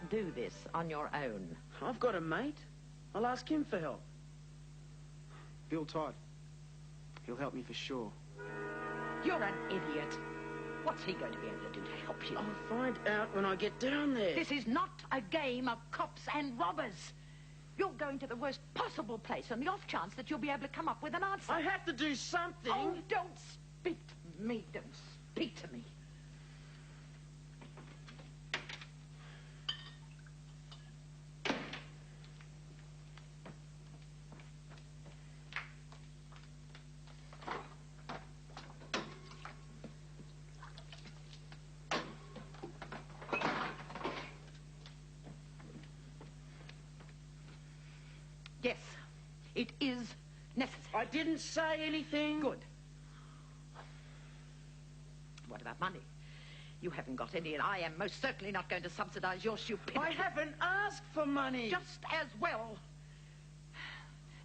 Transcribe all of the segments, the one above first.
do this on your own. I've got a mate. I'll ask him for help. Bill Todd. He'll help me for sure. You're an idiot. What's he going to be able to do to help you? I'll find out when I get down there. This is not a game of cops and robbers. You're going to the worst possible place on the off chance that you'll be able to come up with an answer. I have to do something. Oh, don't speak to me. Don't speak to me. Yes, it is necessary. I didn't say anything. Good. What about money? You haven't got any, and I am most certainly not going to subsidise your stupidity. I haven't asked for money. Just as well.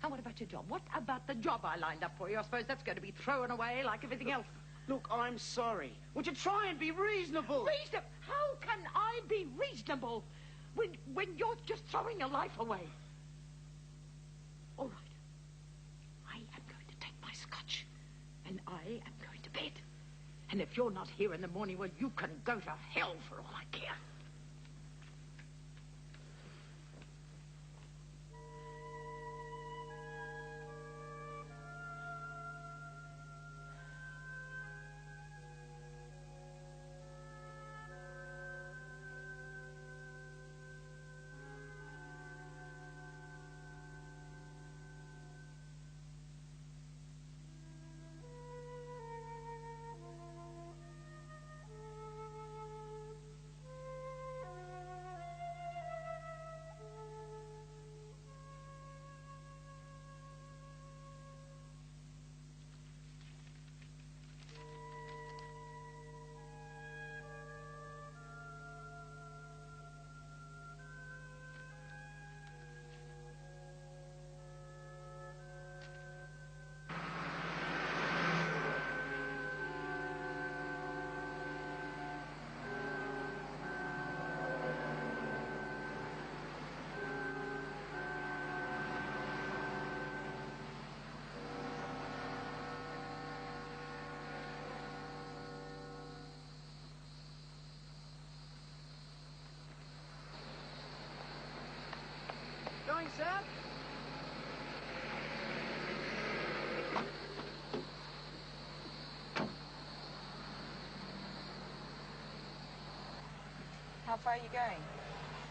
And what about your job? What about the job I lined up for you? I suppose that's going to be thrown away like everything else. Look, I'm sorry. Would you try and be reasonable? Reasonable? How can I be reasonable when you're just throwing your life away? All right. I am going to take my scotch, and I am going to bed. And if you're not here in the morning, well, you can go to hell for all I care. Going, sir? How far are you going?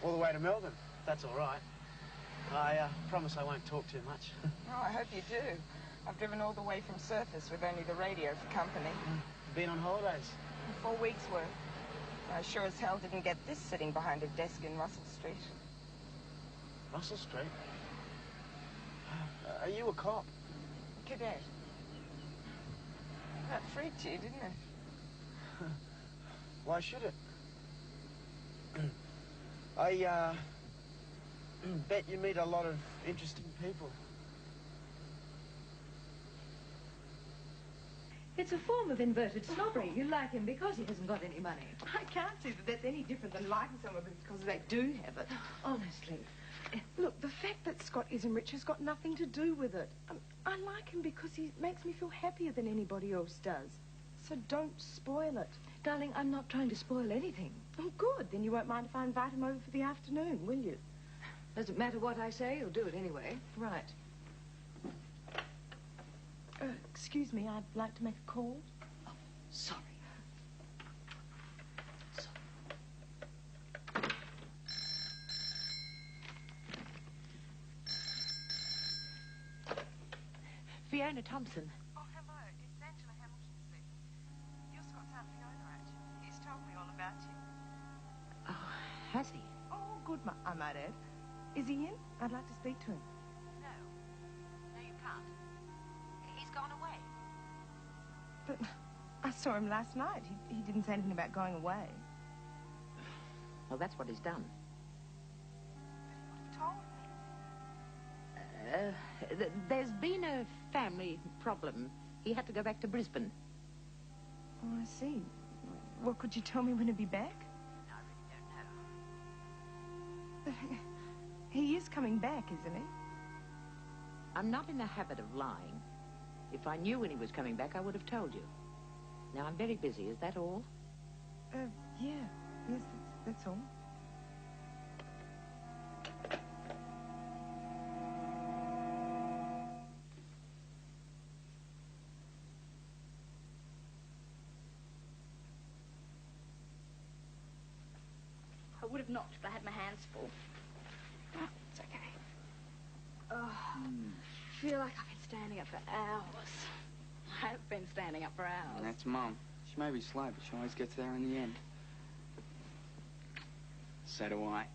All the way to Melbourne. That's all right. I promise I won't talk too much. Oh, I hope you do. I've driven all the way from Surface with only the radio for company. Been on holidays? 4 weeks' worth. I sure as hell didn't get this sitting behind a desk in Russell Street. Russell Street? Are you a cop? Cadet. That freaked you, didn't it? Why should it? I bet you meet a lot of interesting people. It's a form of inverted snobbery. You like him because he hasn't got any money. I can't see that that's any different than liking someone because they do have it. Honestly. Look, the fact that Scott isn't rich has got nothing to do with it. I like him because he makes me feel happier than anybody else does. So don't spoil it. Darling, I'm not trying to spoil anything. Oh, good. Then you won't mind if I invite him over for the afternoon, will you? Doesn't matter what I say, you'll do it anyway. Right. Excuse me, I'd like to make a call. Oh, sorry. Fiona Thompson. Oh, hello. It's Angela Hamilton speaking. You're Scott's Auntie Owner, actually. He's told me all about you. Oh, has he? Oh, good, I might add. Is he in? I'd like to speak to him. No. No, you can't. He's gone away. But I saw him last night. He didn't say anything about going away. Well, that's what he's done. But he would have told me. There's been a family problem. He had to go back to Brisbane. Oh, I see. Well, could you tell me when he'll be back? I really don't know. He is coming back, isn't he? I'm not in the habit of lying. If I knew when he was coming back, I would have told you. Now, I'm very busy. Is that all? Yeah. Yes, that's all. I would have knocked, but I had my hands full. Oh, it's okay. Oh, I feel like I've been standing up for hours. I have been standing up for hours. That's Mum. She may be slow, but she always gets there in the end. So do I.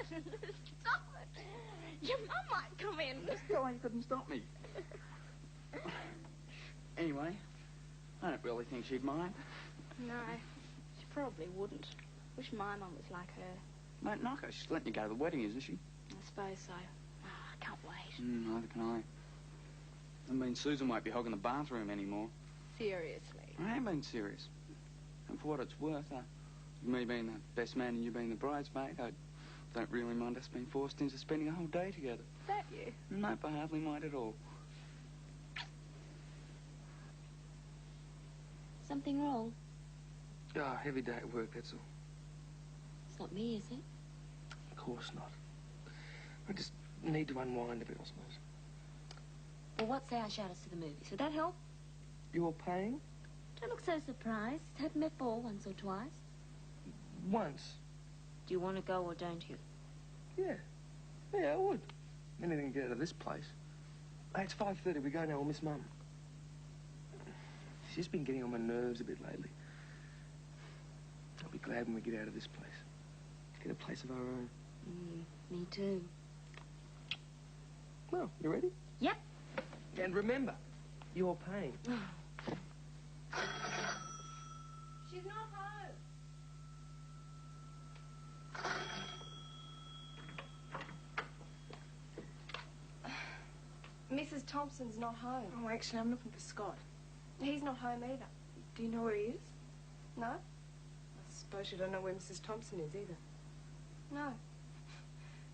Stop it! Your mum might come in. Still, you couldn't stop me. Anyway, I don't really think she'd mind. No, she probably wouldn't. Wish my mum was like her. Don't knock her. She's letting you go to the wedding, isn't she? I suppose so. Oh, I can't wait. Neither can I. I mean, Susan won't be hogging the bathroom anymore. Seriously. I ain't being serious. And for what it's worth, me being the best man and you being the bridesmaid, I don't really mind us being forced into spending a whole day together. Don't you? Nope, I hardly mind at all. Something wrong? Oh, heavy day at work, that's all. It's not me, is it? Of course not. I just need to unwind a bit, I suppose. Well, what say I shout us to the movies? Would that help? You're paying? Don't look so surprised. It's happened before, once or twice. Once? Do you want to go or don't you? Yeah. Yeah, I would. Anything to get out of this place. Hey, it's 5:30. We go now. We'll miss Mum. She's been getting on my nerves a bit lately. I'll be glad when we get out of this place. Get a place of our own. Me too. Well, you ready? Yep. And remember, you're paying. She's not home. Mrs. Thompson's not home. Oh, actually, I'm looking for Scott. He's not home either. Do you know where he is? No? I suppose you don't know where Mrs. Thompson is either. No.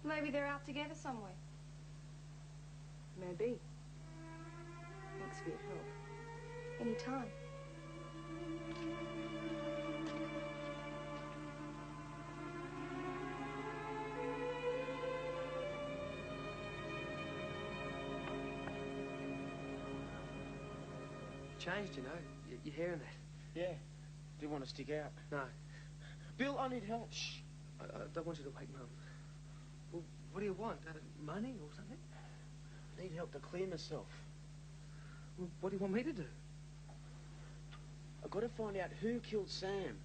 Maybe they're out together somewhere. Maybe. Thanks for your help. Any time. Changed, you know. Your hair and that. Yeah. Do want to stick out. No. Bill, I need help. Shh. I don't want you to wake Mum. Well, what do you want? Money or something? I need help to clear myself. Well, what do you want me to do? I've got to find out who killed Sam.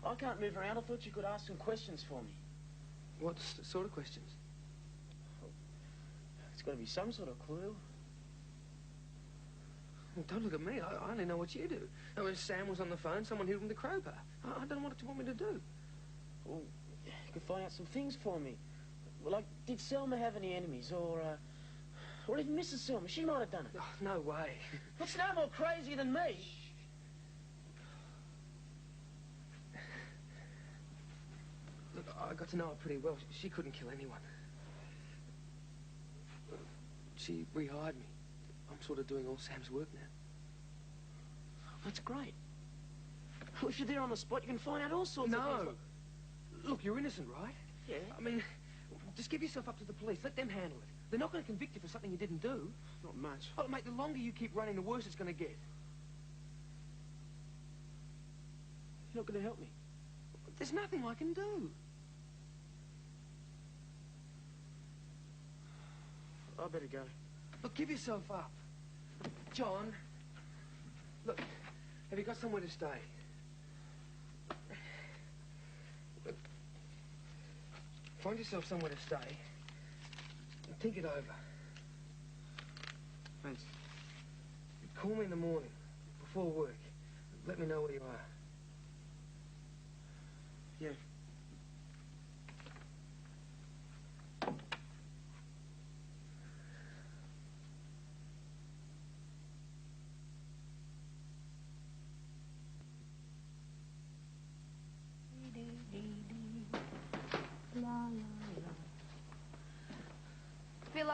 I can't move around. I thought you could ask some questions for me. What sort of questions? It's got to be some sort of clue. Well, don't look at me. I only know what you do. Now, when Sam was on the phone, someone hit him with a crowbar. I don't know what you want me to do. Well, you could find out some things for me. Like, did Selma have any enemies? Or even Mrs. Selma? She might have done it. Oh, no way. What's no more crazy than me? Look, I got to know her pretty well. She couldn't kill anyone. She rehired me. I'm sort of doing all Sam's work now. That's great. Well, if you're there on the spot, you can find out all sorts of things. No. Look, you're innocent, right? Yeah. I mean, just give yourself up to the police. Let them handle it. They're not going to convict you for something you didn't do. Not much. Oh, mate, the longer you keep running, the worse it's going to get. You're not going to help me. There's nothing I can do. I better go. Look, give yourself up. John, look, have you got somewhere to stay? Look, find yourself somewhere to stay and think it over. Thanks. Call me in the morning before work. Let me know where you are. Yeah.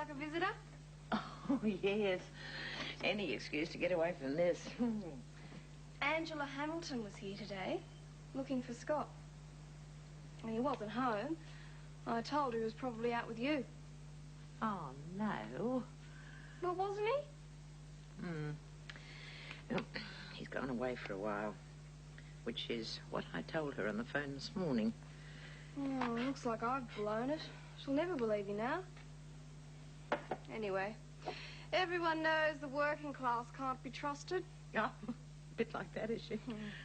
like a visitor? Oh, yes. Any excuse to get away from this. Angela Hamilton was here today, looking for Scott. And he wasn't home. I told her he was probably out with you. Oh, no. Well, wasn't he? Well, he's gone away for a while, which is what I told her on the phone this morning. Oh, looks like I've blown it. She'll never believe you now. Anyway, everyone knows the working class can't be trusted. Oh, a bit like that, is she?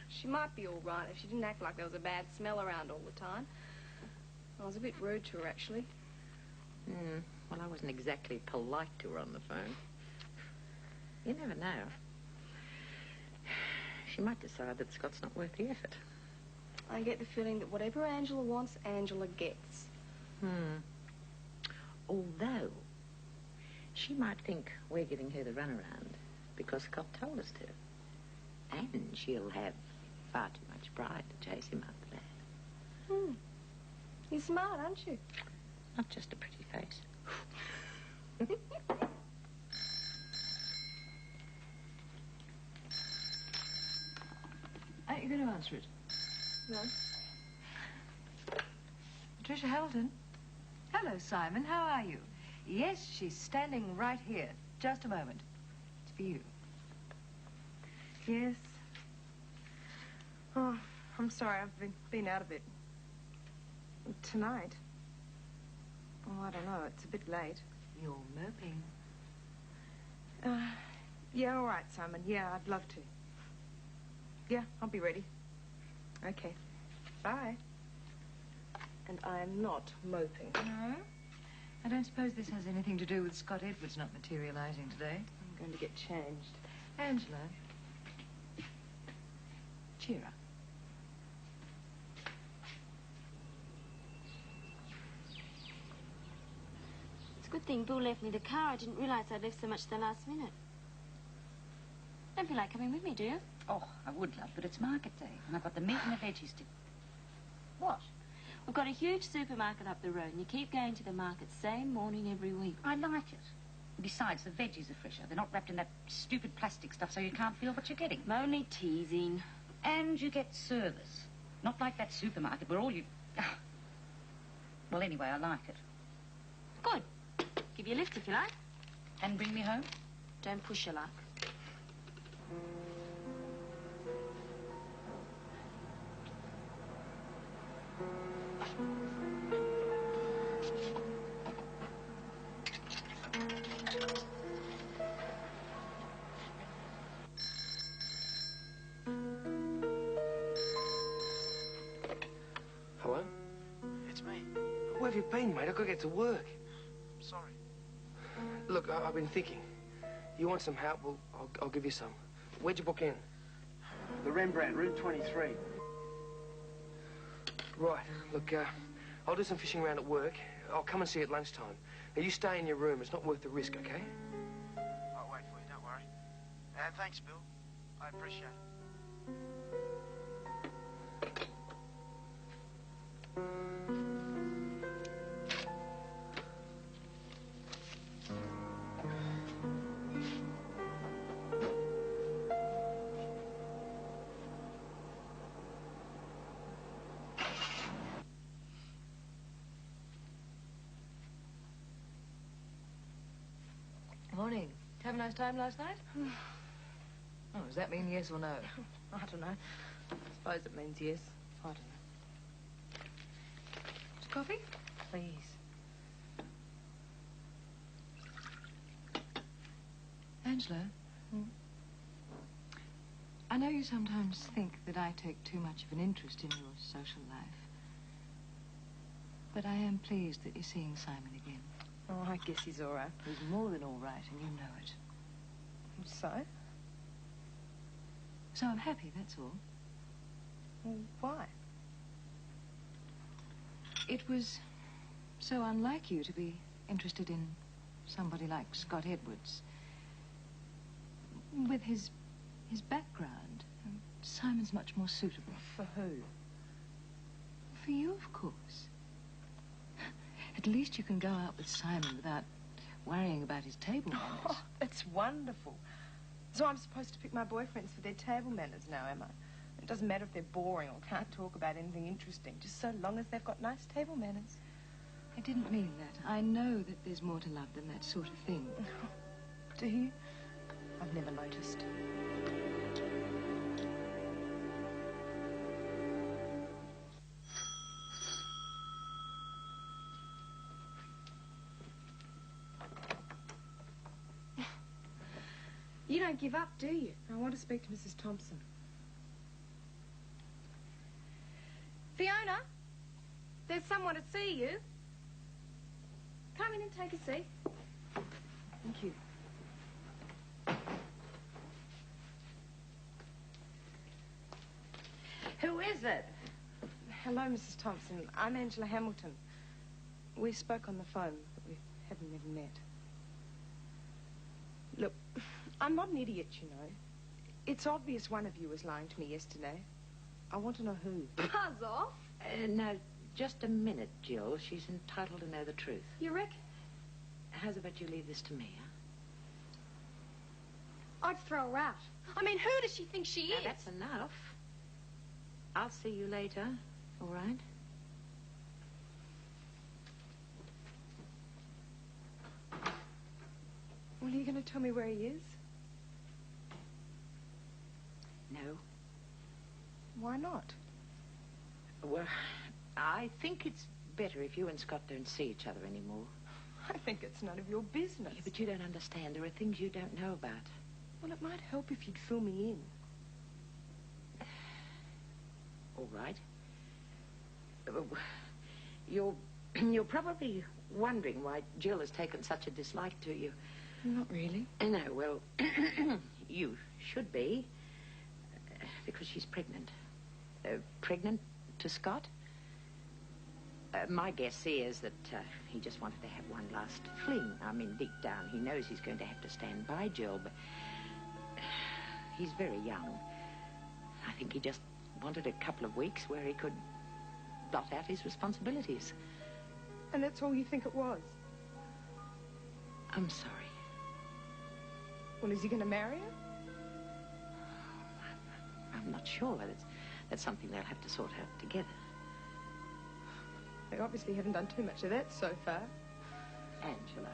She might be all right if she didn't act like there was a bad smell around all the time. I was a bit rude to her, actually. Well, I wasn't exactly polite to her on the phone. You never know. She might decide that Scott's not worth the effort. I get the feeling that whatever Angela wants, Angela gets. Although, she might think we're giving her the runaround because Scott told us to. And she'll have far too much pride to chase him after that. You're smart, aren't you? Not just a pretty face. Aren't you going to answer it? No. Patricia Hamilton? Hello, Simon. How are you? Yes, she's standing right here. Just a moment. It's for you. Yes. Oh, I'm sorry. I've been out of it. Tonight? Oh, I don't know. It's a bit late. You're moping. Yeah, all right, Simon. Yeah, I'd love to. Yeah, I'll be ready. Okay. Bye. And I'm not moping. No? I don't suppose this has anything to do with Scott Edwards not materializing today. I'm going to get changed. Angela, cheer up. It's a good thing Bill left me the car. I didn't realise I'd left so much the last minute. Don't feel like coming with me, do you? Oh, I would, love, but it's market day, and I've got the meat and the veggies to... What? We've got a huge supermarket up the road, and you keep going to the market same morning every week. I like it. Besides, the veggies are fresher. They're not wrapped in that stupid plastic stuff so you can't feel what you're getting. I'm only teasing. And you get service. Not like that supermarket where all you... Well, anyway, I like it. Good. Give you a lift if you like. And bring me home? Don't push your luck. Hello? It's me. Where have you been, mate? I've got to get to work. Sorry. Look, I've been thinking. You want some help? Well, I'll give you some. Where'd you book in? The Rembrandt, room 23. Right. Look, I'll do some fishing around at work. I'll come and see you at lunchtime. Now, you stay in your room. It's not worth the risk, okay? I'll wait for you, don't worry. And thanks, Bill. I appreciate it. Morning. Have a nice time last night? Oh, does that mean yes or no? I don't know. I suppose it means yes. I don't know. Just coffee? Please. Angela? I know you sometimes think that I take too much of an interest in your social life. But I am pleased that you're seeing Simon again. Oh, I guess he's all right. He's more than all right, and you know it. So? So I'm happy, that's all. Well, why? It was so unlike you to be interested in somebody like Scott Edwards. With his background, Simon's much more suitable. For who? For you, of course. At least you can go out with Simon without worrying about his table manners. Oh, that's wonderful. So I'm supposed to pick my boyfriends for their table manners now, am I? It doesn't matter if they're boring or can't talk about anything interesting, just so long as they've got nice table manners. I didn't mean that. I know that there's more to love than that sort of thing. Do you? I've never noticed. You don't give up, do you? I want to speak to Mrs. Thompson. Fiona, there's someone to see you. Come in and take a seat. Thank you. Who is it? Hello, Mrs. Thompson. I'm Angela Hamilton. We spoke on the phone, but we haven't ever met. Look, I'm not an idiot, you know. It's obvious one of you was lying to me yesterday. I want to know who. Buzz off. No, just a minute, Jill. She's entitled to know the truth. You reckon? How's about you leave this to me, huh? I'd throw her out. I mean, who does she think she Now, is? that's enough. I'll see you later, all right? Well, are you going to tell me where he is? No. Why not? Well, I think it's better if you and Scott don't see each other anymore. I think it's none of your business. Yeah, but you don't understand. There are things you don't know about. Well, it might help if you'd fill me in. All right. You're probably wondering why Jill has taken such a dislike to you. Not really. No, well, you should be, because she's pregnant. Pregnant to Scott? My guess is that he just wanted to have one last fling. I mean, deep down, he knows he's going to have to stand by Jill, but he's very young. I think he just wanted a couple of weeks where he could blot out his responsibilities. And that's all you think it was? I'm sorry. Well, is he going to marry her? I'm not sure. That's something they'll have to sort out together. They obviously haven't done too much of that so far. Angela,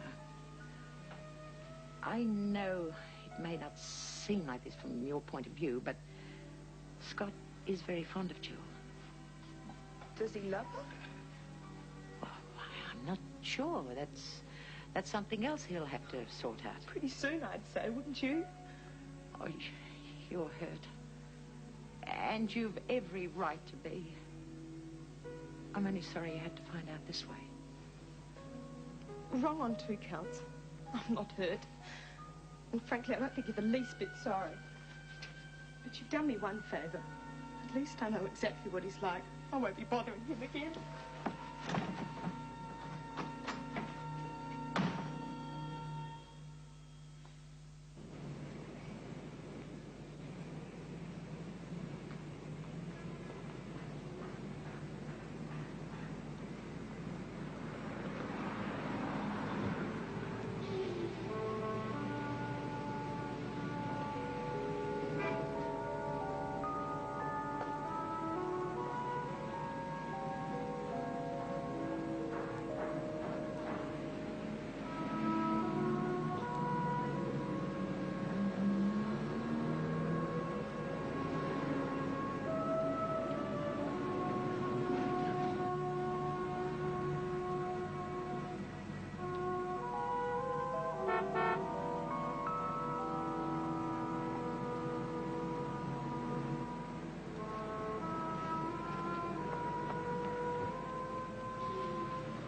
I know it may not seem like this from your point of view, but Scott is very fond of Jill. Does he love her? Oh, I'm not sure. That's something else he'll have to sort out. Pretty soon, I'd say, wouldn't you? Oh, you're hurt. And you've every right to be. I'm only sorry you had to find out this way. Wrong on two counts. I'm not hurt. And frankly, I don't think you're the least bit sorry. But you've done me one favour. At least I know exactly what he's like. I won't be bothering him again.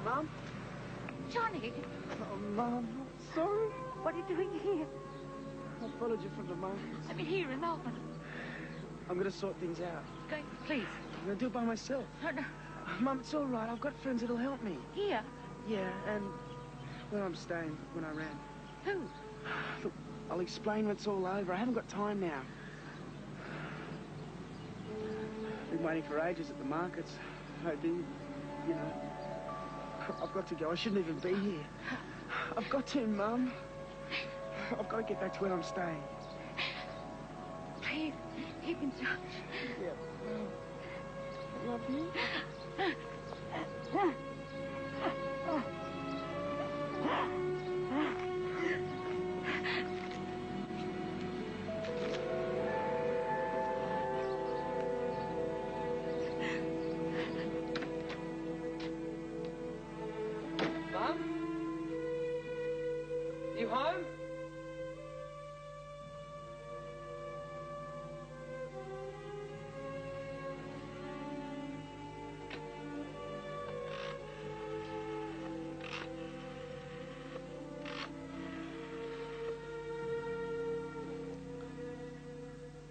Mum? Johnny! Oh, Mum, I'm sorry. What are you doing here? I followed you from the markets. I mean, here in Melbourne. I'm going to sort things out. Going, please. I'm going to do it by myself. No, no. Mum, it's all right. I've got friends that'll help me. Here? Yeah, and where I'm staying when I ran. Who? Look, I'll explain when it's all over. I haven't got time now. Been waiting for ages at the markets, hoping, you know. I've got to go. I shouldn't even be here. I've got to, Mum. I've got to get back to where I'm staying. Please, keep in touch. Yeah, well, I love you. Mum? You home?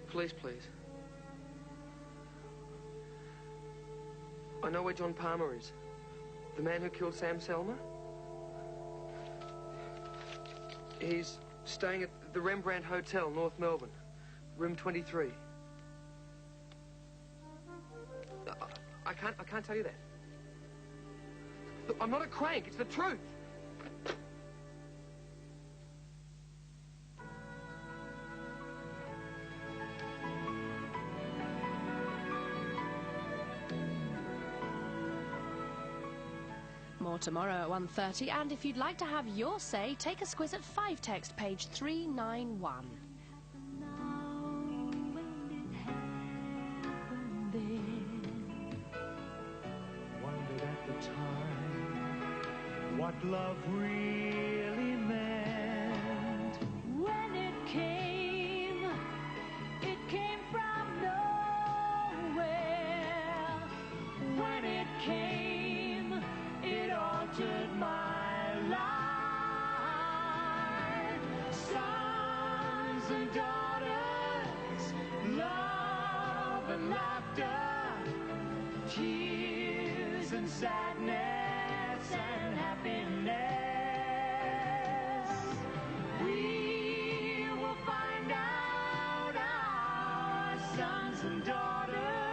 Police, please. I know where John Palmer is. The man who killed Sam Selma. He's staying at the Rembrandt Hotel, North Melbourne, room 23. I can't tell you that. Look, I'm not a crank, it's the truth. More tomorrow at 1:30, and if you'd like to have your say, take a squiz at 5 text page 391. Wondered at the time what love really meant. When it came from nowhere. When it came, it altered my life. Sons and daughters, love and laughter, tears and sadness and happiness. We will find out, our sons and daughters.